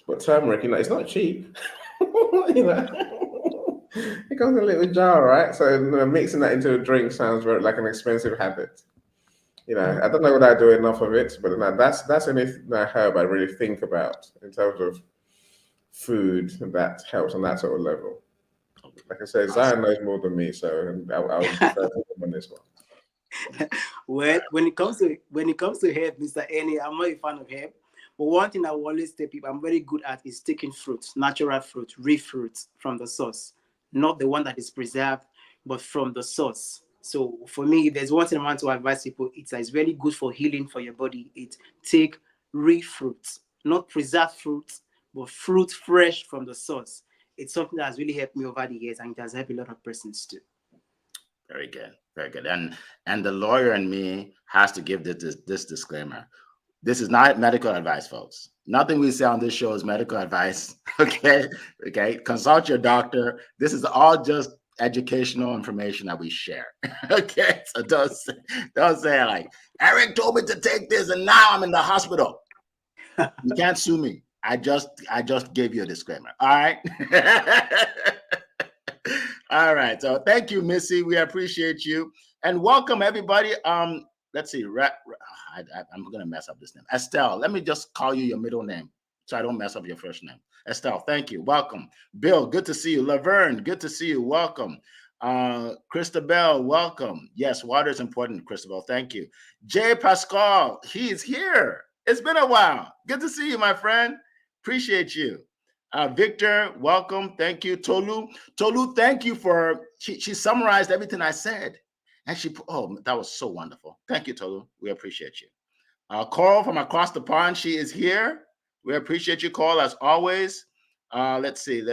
But turmeric, it's not cheap. It comes in a little jar, right? So mixing that into a drink sounds very like an expensive habit. You know, I don't know whether I do enough of it, but that's anything I herb I really think about in terms of food that helps on that sort of level. Like I said, Awesome. Zion knows more than me, so I'll defer to him on this one. Well, when it comes to herb, Mr. Annie, I'm not a fan of herb. But one thing I will always tell people I'm very good at is taking fruits, natural fruit, real fruits from the source, not the one that is preserved, but from the source. So for me, if there's one thing I want to advise people, it's very good for healing for your body. Take real fruits, not preserved fruits, but fruit fresh from the source. It's something that has really helped me over the years, and it has helped a lot of persons too. Very good. Very good. And the lawyer in me has to give this disclaimer. This is not medical advice, folks. Nothing we say on this show is medical advice. Okay. Okay. Consult your doctor. This is all just educational information that we share. Okay. So don't say like, Eric told me to take this and now I'm in the hospital. You can't sue me. I just gave you a disclaimer. All right. All right. So thank you, Missy. We appreciate you. And welcome everybody. Let's see. I'm gonna mess up this name. Estelle. Let me just call you your middle name so I don't mess up your first name. Estelle, thank you. Welcome. Bill, good to see you. Laverne, good to see you. Welcome. Christabel, welcome. Yes, water is important, Christabel. Thank you. Jay Pascal, he's here. It's been a while. Good to see you, my friend. Appreciate you. Victor, welcome. Thank you. Tolu, thank you for, she summarized everything I said. And that was so wonderful. Thank you, Tolu. We appreciate you. Coral from across the pond, she is here. We appreciate you, Coral, as always. Let's see. A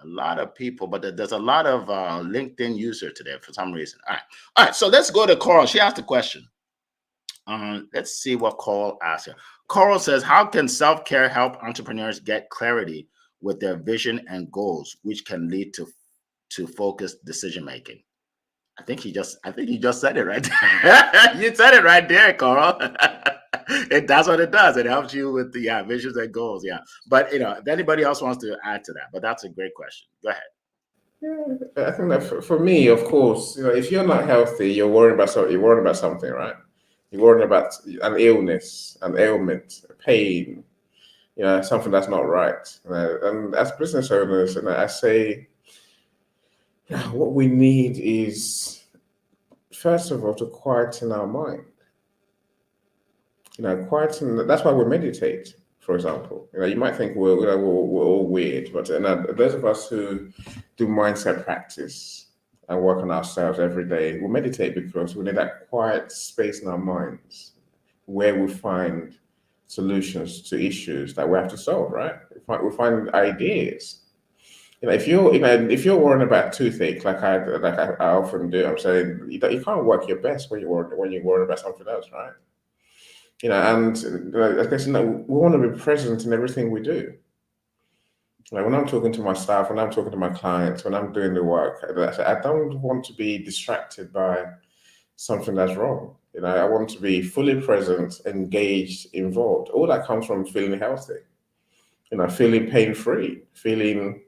lot of people, but there's a lot of LinkedIn user today for some reason. All right. So let's go to Coral. She asked a question. Let's see what Coral asked here. Coral says, how can self-care help entrepreneurs get clarity with their vision and goals, which can lead to focused decision making? I think he just said it right there. You said it right there, Coral. That's what it does. It helps you with the visions and goals. Yeah. But if anybody else wants to add to that, but that's a great question. Go ahead. Yeah, I think that for me, of course, if you're not healthy, you're worried about something. You're worried about something, right? You're worried about an illness, an ailment, a pain, something that's not right. And as business owners, I say, what we need is, first of all, to quieten our mind. Quieten. That's why we meditate, for example. You might think we're all weird, but those of us who do mindset practice and work on ourselves every day, we meditate because we need that quiet space in our minds where we find solutions to issues that we have to solve. Right? We find ideas. If you're worrying about toothache, like I often do, I'm saying you can't work your best when you're worried about something else, right? And I guess we want to be present in everything we do. When I'm talking to my staff, when I'm talking to my clients, when I'm doing the work, I don't want to be distracted by something that's wrong. I want to be fully present, engaged, involved. All that comes from feeling healthy. Feeling pain-free, feeling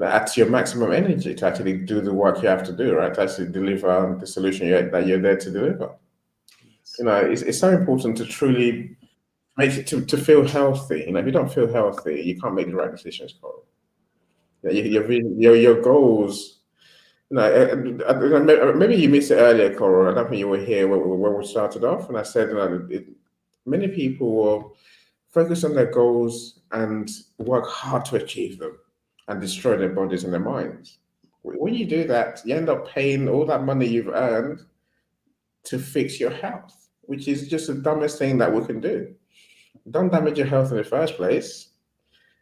at your maximum energy to actually do the work you have to do, right? To actually deliver the solution that you're there to deliver. It's so important to truly make it to feel healthy. If you don't feel healthy, you can't make the right decisions, Coral. Your goals. Maybe you missed it earlier, Coral. I don't think you were here when we started off, and I said, many people will focus on their goals and work hard to achieve them, and destroy their bodies and their minds. When you do that, you end up paying all that money you've earned to fix your health, which is just the dumbest thing that we can do. Don't damage your health in the first place,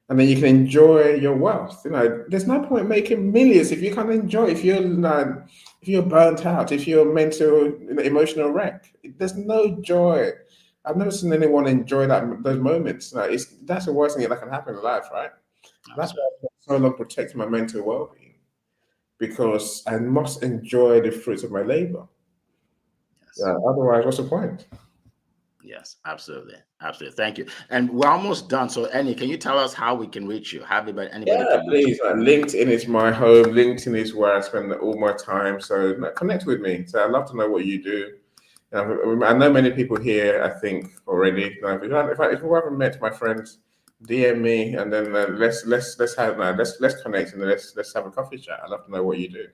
and then you can enjoy your wealth. There's no point making millions if you can't enjoy. If you're burnt out, if you're mental, emotional wreck, there's no joy. I've never seen anyone enjoy those moments. That's the worst thing that can happen in life, right? That's why I'm so long protecting my mental well-being, because I must enjoy the fruits of my labor. Yes. Otherwise, what's the point? Yes, absolutely. Absolutely. Thank you. And we're almost done. So, Annie, can you tell us how we can reach you? How anybody Yeah, can reach you? please. LinkedIn is my home. LinkedIn is where I spend all my time. So connect with me. So I'd love to know what you do. I know many people here, I think, already. If you haven't met my friends, DM me, and then let's have let's connect, and let's have a coffee chat. I'd love to know what you do.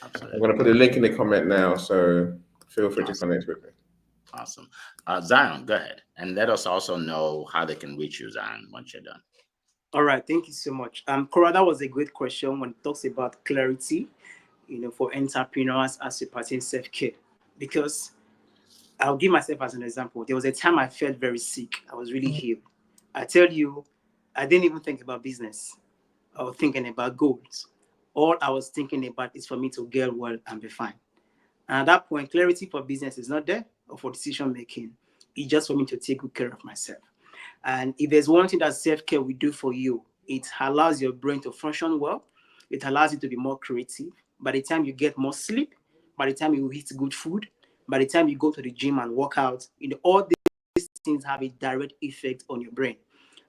I'm Absolutely. going to put a link in the comment now, so feel free to Awesome. connect with me. Awesome. Zion, go ahead. And let us also know how they can reach you, Zion, once you're done. All right, thank you so much. Cora, that was a great question when it talks about clarity, for entrepreneurs as it pertains self-care. Because I'll give myself as an example. There was a time I felt very sick. I was really ill. I tell you, I didn't even think about business. I was thinking about goals. All I was thinking about is for me to get well and be fine. And at that point, clarity for business is not there or for decision making. It's just for me to take good care of myself. And if there's one thing that self-care will do for you, it allows your brain to function well. It allows you to be more creative. By the time you get more sleep, by the time you eat good food, by the time you go to the gym and work out, all these things have a direct effect on your brain.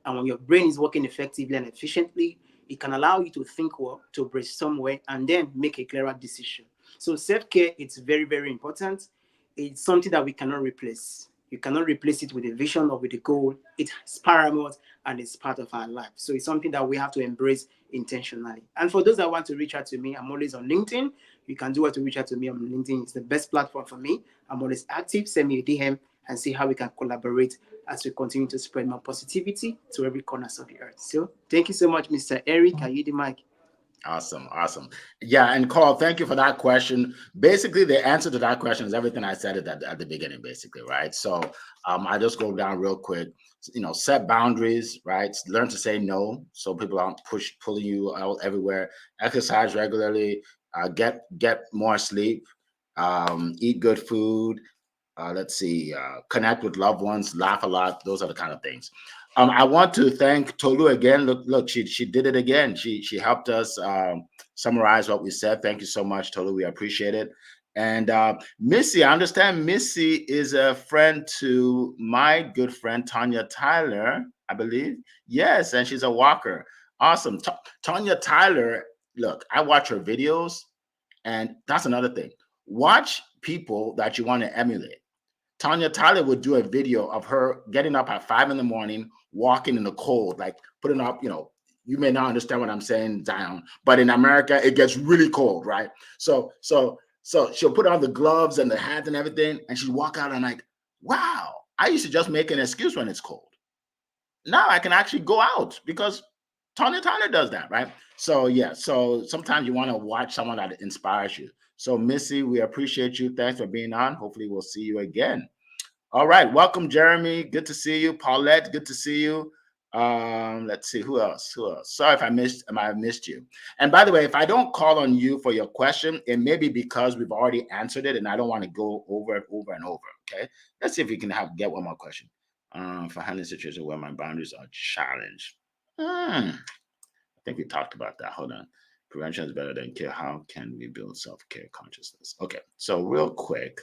And when your brain is working effectively and efficiently, it can allow you to think well, to brainstorm well, and then make a clearer decision. So self-care, it's very, very important. It's something that we cannot replace. You cannot replace it with a vision or with a goal. It's paramount and it's part of our life. So it's something that we have to embrace intentionally. And for those that want to reach out to me, I'm always on LinkedIn. You can do what to reach out to me on LinkedIn. It's the best platform for me. I'm always active. Send me a DM and see how we can collaborate as we continue to spread more positivity to every corner of the earth. So thank you so much, Mr. Eric. Are you the mic? Awesome. Awesome. Yeah. And Carl, thank you for that question. Basically, the answer to that question is everything I said at the beginning, basically, right? So I just go down real quick. Set boundaries, right? Learn to say no so people aren't pulling you out everywhere. Exercise regularly, get more sleep, eat good food. Connect with loved ones, laugh a lot. Those are the kind of things. I want to thank Tolu again. Look, she did it again. She helped us summarize what we said. Thank you so much, Tolu. We appreciate it. And Missy, I understand Missy is a friend to my good friend Tanya Tyler, I believe. Yes, and she's a walker. Awesome. Tanya Tyler, look, I watch her videos, and that's another thing. Watch people that you want to emulate. Tanya Tyler would do a video of her getting up at 5 a.m, walking in the cold, like putting up, you may not understand what I'm saying, Zion, but in America, it gets really cold, right? So she'll put on the gloves and the hat and everything, and she'd walk out and like, wow, I used to just make an excuse when it's cold. Now I can actually go out because Tanya Tyler does that, right? So yeah, so sometimes you want to watch someone that inspires you. So Missy, we appreciate you. Thanks for being on. Hopefully we'll see you again. All right. Welcome, Jeremy. Good to see you. Paulette, good to see you. Let's see, who else? Sorry if I missed you. And by the way, if I don't call on you for your question, it may be because we've already answered it and I don't want to go over it over and over. Okay. Let's see if we can get one more question. For handling situations where my boundaries are challenged. I think we talked about that. Hold on. Prevention is better than care. How can we build self-care consciousness? Okay, so real quick,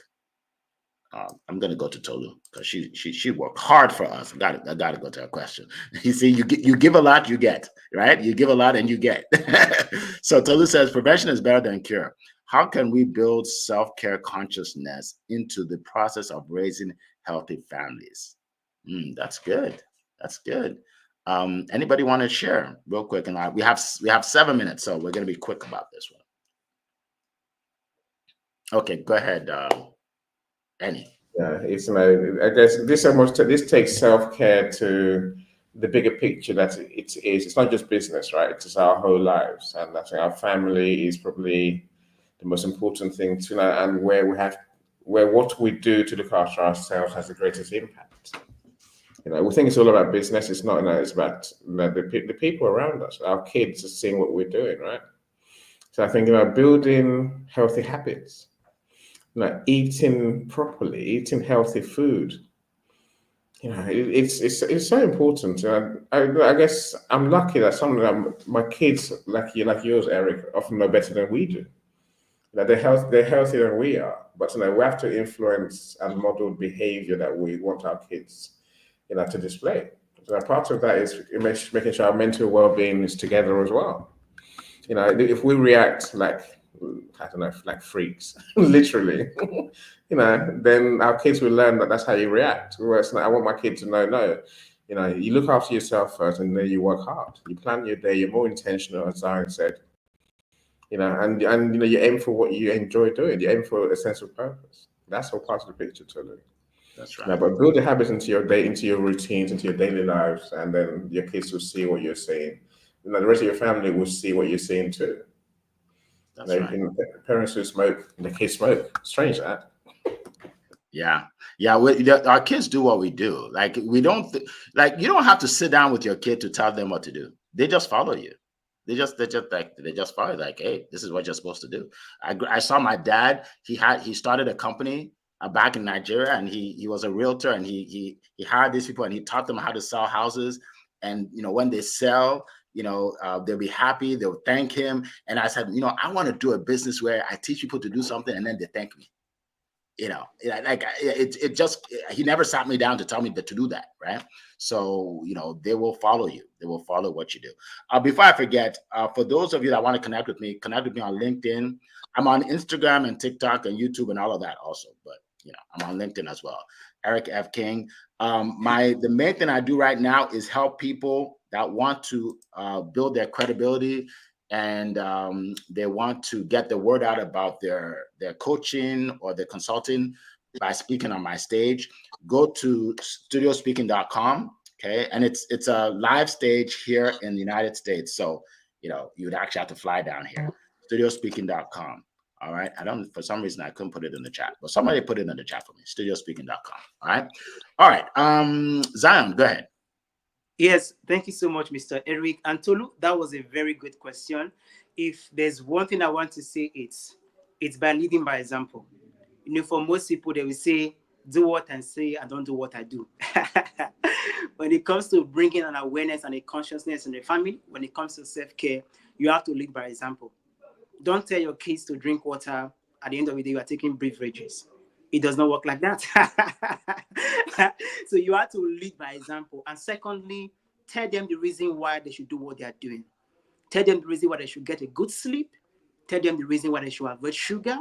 I'm gonna go to Tolu because she worked hard for us. I gotta go to her question. You see, you give a lot, you get, right? You give a lot and you get. So Tolu says prevention is better than cure. How can we build self-care consciousness into the process of raising healthy families? That's good. That's good. Anybody want to share real quick? And we have 7 minutes, so we're going to be quick about this one. Okay, go ahead, Annie. Yeah, I guess this takes self-care to the bigger picture that it is. It's not just business, right? It's our whole lives, and I think our family is probably the most important thing to know, and where what we do to look after ourselves has the greatest impact. We think it's all about business. It's not. It's about the people around us. Our kids are seeing what we're doing, right? So I think building healthy habits, eating properly, eating healthy food. It's so important. I guess I'm lucky that some of my kids, like yours, Eric, often know better than we do. They're healthier than we are, but we have to influence and model behavior that we want our kids, to display. So part of that is making sure our mental well-being is together as well. If we react like, I don't know, like freaks, literally, then our kids will learn that that's how you react. Whereas I want my kid to know, no, you look after yourself first, and then you work hard. You plan your day. You're more intentional, as Zion said. And you aim for what you enjoy doing. You aim for a sense of purpose. That's all part of the picture, totally. That's right. But build the habits into your day, into your routines, into your daily lives, and then your kids will see what you're saying. The rest of your family will see what you're saying too. That's right. Parents who smoke, the kids smoke. Strange that. Yeah. Our kids do what we do. Like we don't you don't have to sit down with your kid to tell them what to do. They just follow you. They just follow like, hey, this is what you're supposed to do. I saw my dad. He started a company back in Nigeria, and he was a realtor, and he hired these people, and he taught them how to sell houses. And when they sell, they'll be happy. They'll thank him. And I said, I want to do a business where I teach people to do something, and then they thank me. He never sat me down to tell me to do that, right? So, they will follow you. They will follow what you do. Before I forget, for those of you that want to connect with me on LinkedIn. I'm on Instagram and TikTok and YouTube and all of that also, but I'm on LinkedIn as well. Eric F. King. The main thing I do right now is help people that want to build their credibility, and they want to get the word out about their coaching or their consulting by speaking on my stage. Go to studiospeaking.com, okay? And it's a live stage here in the United States, so you would actually have to fly down here. Studiospeaking.com. All right. For some reason I couldn't put it in the chat, but somebody put it in the chat for me. Studiospeaking.com. All right. Zion, go ahead. Yes, thank you so much, Mr. Eric. And Tolu, that was a very good question. If there's one thing I want to say, it's by leading by example. For most people, they will say, do what I say, and don't do what I do. When it comes to bringing an awareness and a consciousness in the family, when it comes to self-care, you have to lead by example. Don't tell your kids to drink water. At the end of the day, you are taking beverages. It does not work like that. So you have to lead by example. And secondly, tell them the reason why they should do what they are doing. Tell them the reason why they should get a good sleep. Tell them the reason why they should avoid sugar.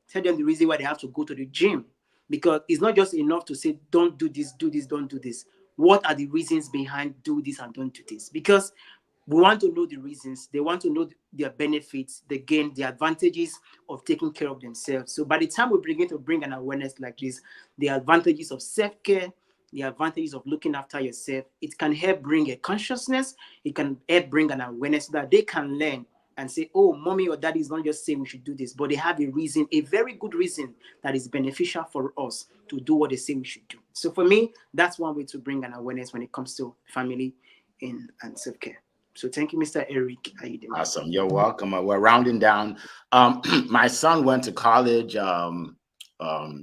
Tell them the reason why they have to go to the gym. Because it's not just enough to say, don't do this, don't do this. What are the reasons behind do this and don't do this? Because we want to know the reasons. They want to know their benefits, the gain, the advantages of taking care of themselves. So by the time we begin to bring an awareness like this, the advantages of self-care, the advantages of looking after yourself, it can help bring a consciousness. It can help bring an awareness so that they can learn and say, oh, mommy or daddy is not just saying we should do this, but they have a reason, a very good reason that is beneficial for us to do what they say we should do. So for me, that's one way to bring an awareness when it comes to family and self-care. So thank you, Mr. Eric. Awesome. You're welcome. We're rounding down. My son went to college,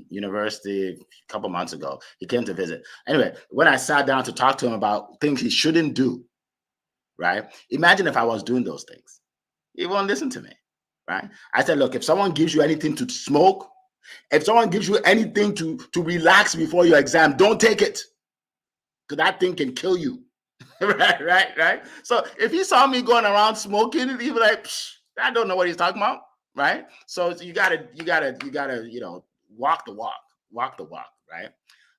university a couple months ago. He came to visit. Anyway, when I sat down to talk to him about things he shouldn't do, right? Imagine if I was doing those things. He won't listen to me, right? I said, look, if someone gives you anything to smoke, if someone gives you anything to relax before your exam, don't take it, because that thing can kill you. right. So if he saw me going around smoking, he'd be like, I don't know what he's talking about, right? So you gotta, walk the walk, right?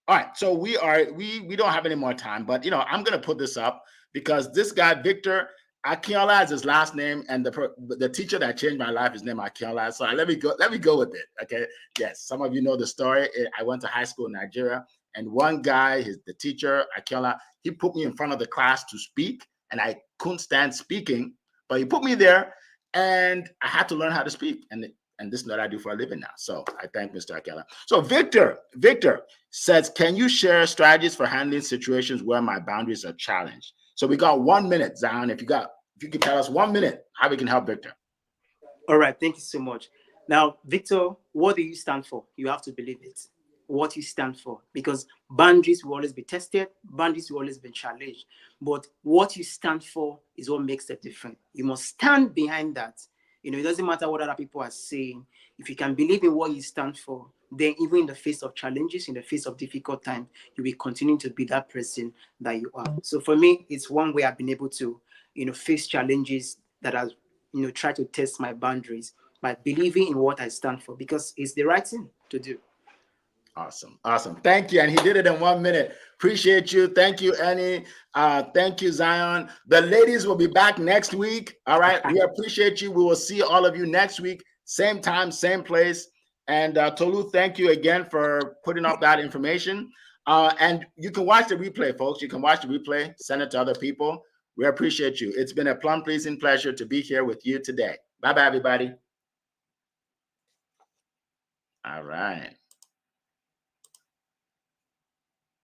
All right. So we don't have any more time, but I'm gonna put this up because this guy Victor Akinola is his last name, and the teacher that changed my life is named Akinola. So let me go with it. Okay. Yes, some of you know the story. I went to high school in Nigeria. And one guy, the teacher, Akinola, he put me in front of the class to speak, and I couldn't stand speaking, but he put me there, and I had to learn how to speak. And this is what I do for a living now. So I thank Mr. Akinola. So Victor says, can you share strategies for handling situations where my boundaries are challenged? So we got 1 minute, Zion. If you could tell us 1 minute how we can help Victor. All right. Thank you so much. Now, Victor, what do you stand for? You have to believe it. What you stand for, because boundaries will always be tested, boundaries will always be challenged, but what you stand for is what makes the difference. You must stand behind that. You know, it doesn't matter what other people are saying. If you can believe in what you stand for, then even in the face of challenges, in the face of difficult time, you will continue to be that person that you are. So for me, it's one way I've been able to, you know, face challenges that have, you know, try to test my boundaries by believing in what I stand for, because it's the right thing to do. Awesome. Awesome. Thank you. And he did it in 1 minute. Appreciate you. Thank you, Annie. Thank you, Zion. The ladies will be back next week. All right. We appreciate you. We will see all of you next week. Same time, same place. And Tolu, thank you again for putting up that information. And you can watch the replay, folks. You can watch the replay. Send it to other people. We appreciate you. It's been a plum pleasing pleasure to be here with you today. Bye-bye, everybody. All right.